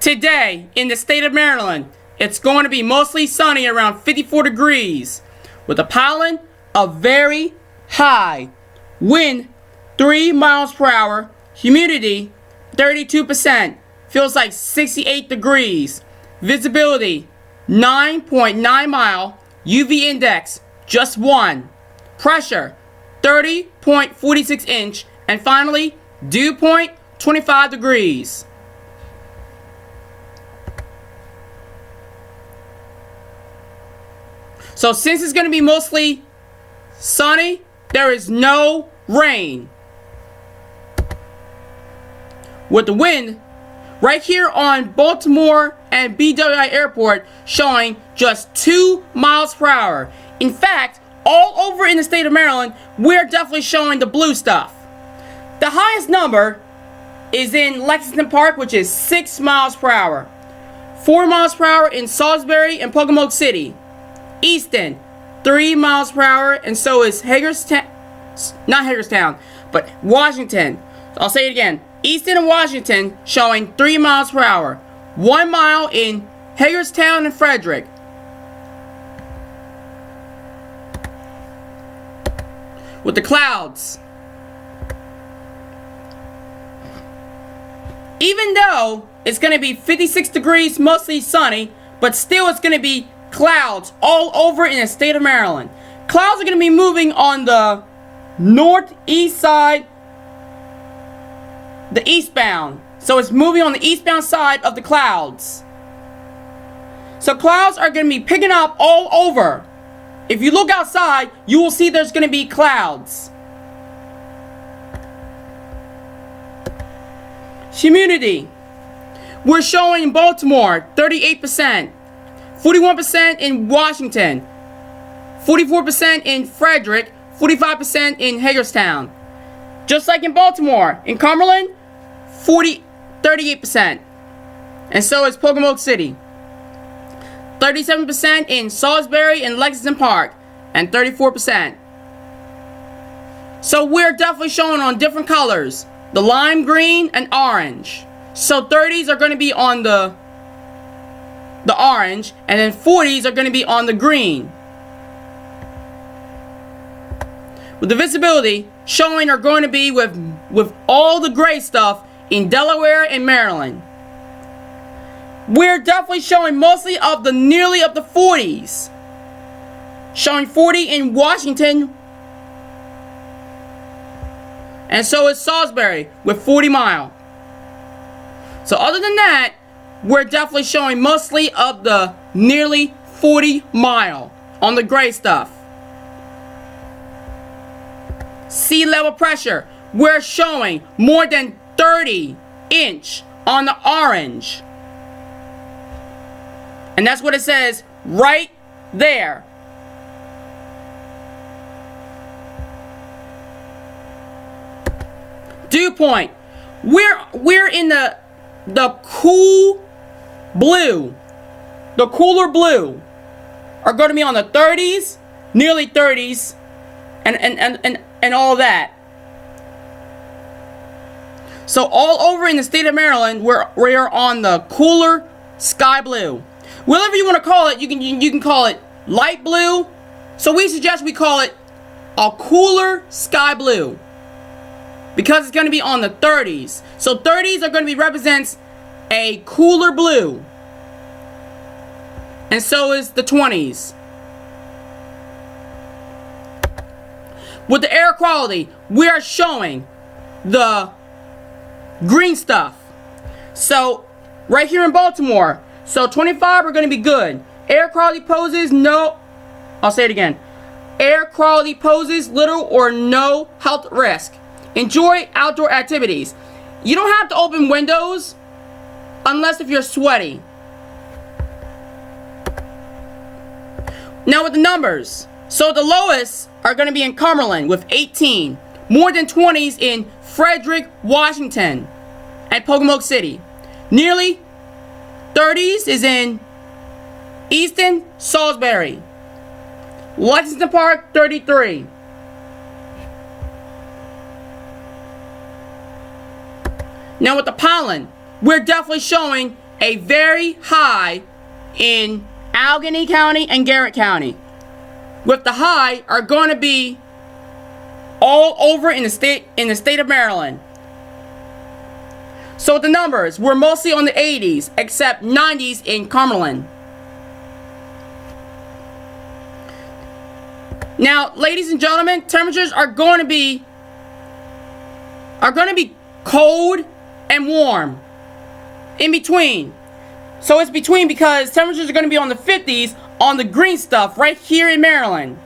Today, in the state of Maryland, it's going to be mostly sunny around 54 degrees with a pollen of very high. Wind 3 miles per hour. Humidity 32%. Feels like 68 degrees. Visibility 9.9 mile. UV index just 1. Pressure 30.46 inch. And finally, dew point 25 degrees. So since it's going to be mostly sunny, there is no rain. With the wind right here on Baltimore and BWI Airport showing just 2 miles per hour. In fact, all over in the state of Maryland, we're definitely showing the blue stuff. The highest number is in Lexington Park, which is 6 miles per hour. 4 miles per hour in Salisbury and Pocomoke City. Easton, 3 miles per hour, and so is Hagerstown, not Hagerstown, but Washington. I'll say it again. Easton and Washington showing 3 miles per hour. 1 mile in Hagerstown and Frederick. With the clouds. Even though it's going to be 56 degrees, mostly sunny, but still it's going to be clouds all over in the state of Maryland. Clouds are going to be moving on the northeast side, the eastbound. So it's moving on the eastbound side of the clouds. So clouds are going to be picking up all over. If you look outside, you will see there's going to be clouds. Humidity. We're showing in Baltimore 38%. 41% in Washington, 44% in Frederick, 45% in Hagerstown. Just like in Baltimore, in Cumberland, 38%. And so is Pocomoke City. 37% in Salisbury and Lexington Park, and 34%. So we're definitely showing on different colors, the lime green and orange. So 30s are going to be on the orange, and then 40s are going to be on the green. With the visibility showing are going to be with all the gray stuff in Delaware and Maryland. We're definitely showing mostly of the nearly of the 40s. Showing 40 in Washington. And so is Salisbury with 40 mile. So other than that, we're definitely showing mostly of the nearly 40 mile on the gray stuff. Sea level pressure, we're showing more than 30 inch on the orange. And that's what it says right there. Dew point, we're in the cool blue, the cooler blue, are going to be on the 30s, nearly 30s, and all that. So all over in the state of Maryland, we're on the cooler sky blue. Whatever you want to call it, you can call it light blue. So we suggest we call it a cooler sky blue, because it's going to be on the 30s. So 30s are going to be represents a cooler blue. And so is the 20s. With the air quality, we are showing the green stuff. So right here in Baltimore, so 25 are going to be good. Air quality poses no, I'll say it again. Air quality poses little or no health risk. Enjoy outdoor activities. You don't have to open windows unless if you're sweaty. Now with the numbers. So the lowest are going to be in Cumberland with 18. More than 20s in Frederick, Washington and Pocomoke City. Nearly 30s is in Easton, Salisbury. Lexington Park, 33. Now with the pollen, we're definitely showing a very high in Allegheny County and Garrett County. With the high are going to be all over in the state of Maryland. So with the numbers, we're mostly on the 80s, except 90s in Cumberland. Now, ladies and gentlemen, temperatures are going to be cold and warm in between. So it's between because temperatures are going to be on the 50s on the green stuff right here in Maryland.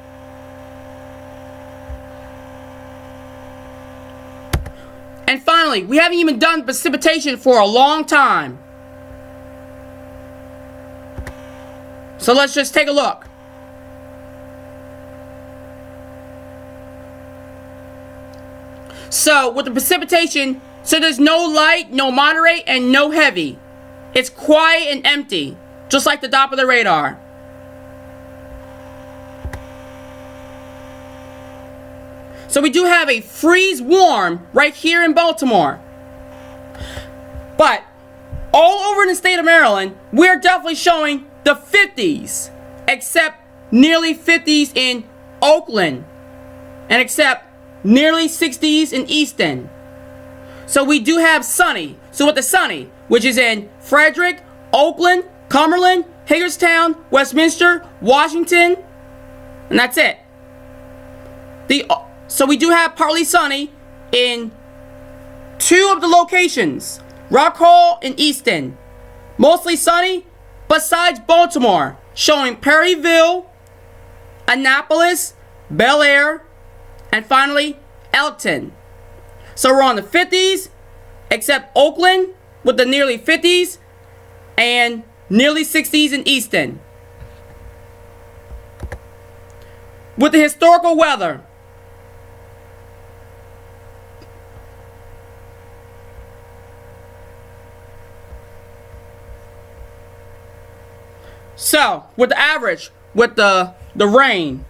And finally, we haven't even done precipitation for a long time. So let's just take a look. So with the precipitation, so there's no light, no moderate, and no heavy. It's quiet and empty, just like the Doppler radar. So we do have a freeze warm right here in Baltimore. But all over in the state of Maryland, we're definitely showing the 50s, except nearly 50s in Oakland, and except nearly 60s in Easton. So we do have sunny. So with the sunny, which is in Frederick, Oakland, Cumberland, Hagerstown, Westminster, Washington, and that's it. So we do have partly sunny in 2 of the locations, Rock Hall and Easton. Mostly sunny besides Baltimore, showing Perryville, Annapolis, Bel Air, and finally Elkton. So we're on the 50s, except Oakland with the nearly 50s and nearly 60s in Easton. With the historical weather, so with the average, with the rain,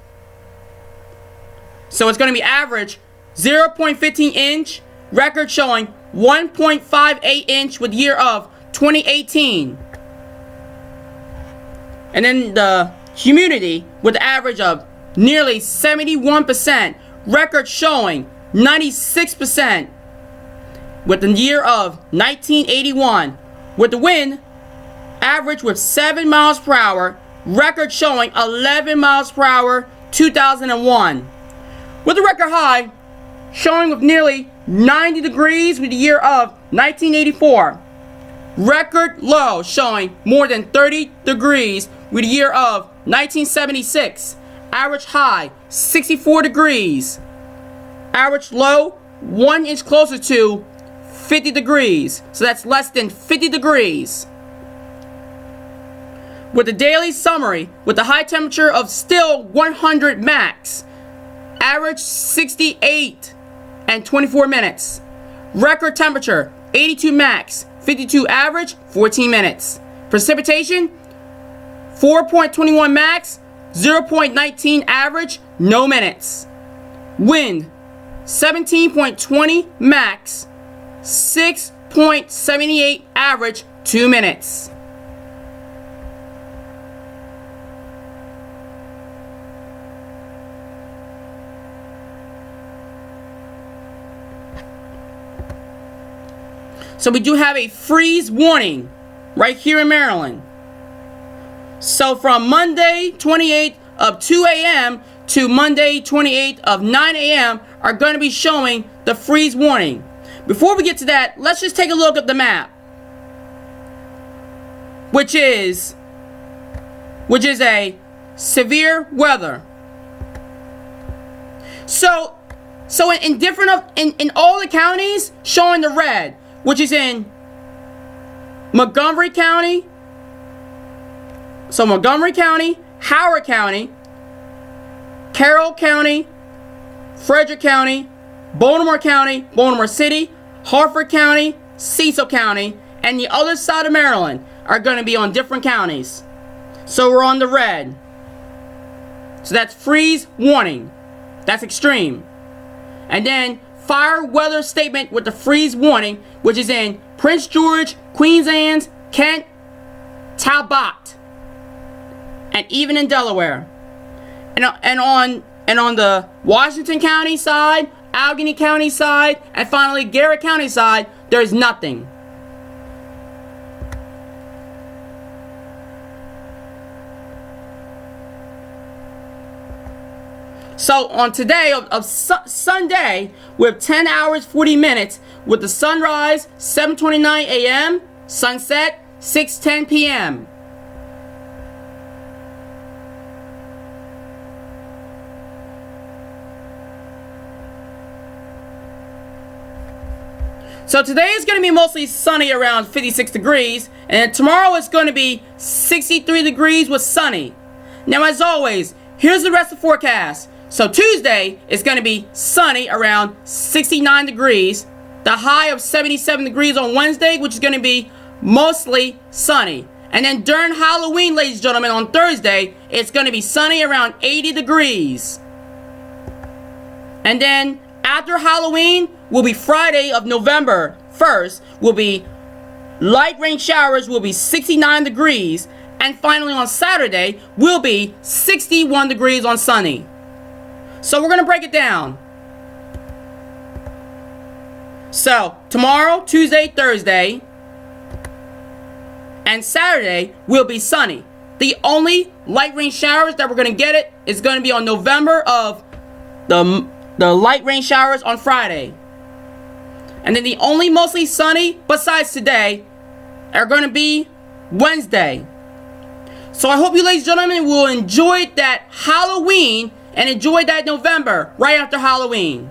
so it's going to be average 0.15 inch, record showing 1.58 inch with year of 2018. And then the humidity with the average of nearly 71%, record showing 96% with the year of 1981. With the wind, average with 7 miles per hour, record showing 11 miles per hour, 2001. With the record high showing with nearly 90 degrees with the year of 1984. Record low showing more than 30 degrees with the year of 1976. Average high 64 degrees. Average low 1 inch closer to 50 degrees. So that's less than 50 degrees. With the daily summary, with the high temperature of still 100 max. Average 68 and 24 minutes. Record temperature 82 max, 52 average, 14 minutes. Precipitation 4.21 max, 0.19 average, no minutes. Wind 17.20 max, 6.78 average, 2 minutes. So we do have a freeze warning right here in Maryland. So from Monday 28th of 2 a.m. to Monday 28th of 9 a.m. are going to be showing the freeze warning. Before we get to that, let's just take a look at the map, which is a severe weather. So in all the counties showing the red, which is in Montgomery County. So Montgomery County, Howard County, Carroll County, Frederick County, Baltimore County, Baltimore City, Harford County, Cecil County, and the other side of Maryland are going to be on different counties. So we're on the red. So that's freeze warning. That's extreme. And then fire weather statement with the freeze warning, which is in Prince George, Queens Anne, Kent, Talbot, and even in Delaware. And on the Washington County side, Allegheny County side, and finally Garrett County side, there's nothing. So on today of Sunday, we have 10 hours 40 minutes with the sunrise 7:29 a.m., sunset 6:10 p.m. So today is going to be mostly sunny around 56 degrees, and tomorrow it's going to be 63 degrees with sunny. Now as always, here's the rest of the forecast. So Tuesday is going to be sunny around 69 degrees. The high of 77 degrees on Wednesday, which is going to be mostly sunny. And then during Halloween, ladies and gentlemen, on Thursday, it's going to be sunny around 80 degrees. And then after Halloween will be Friday of November 1st, will be light rain showers, will be 69 degrees. And finally on Saturday will be 61 degrees on sunny. So we're going to break it down. So tomorrow, Tuesday, Thursday, and Saturday will be sunny. The only light rain showers that we're going to get is going to be on November of the light rain showers on Friday. And then the only mostly sunny besides today are going to be Wednesday. So I hope you ladies and gentlemen will enjoy that Halloween and enjoy that November right after Halloween.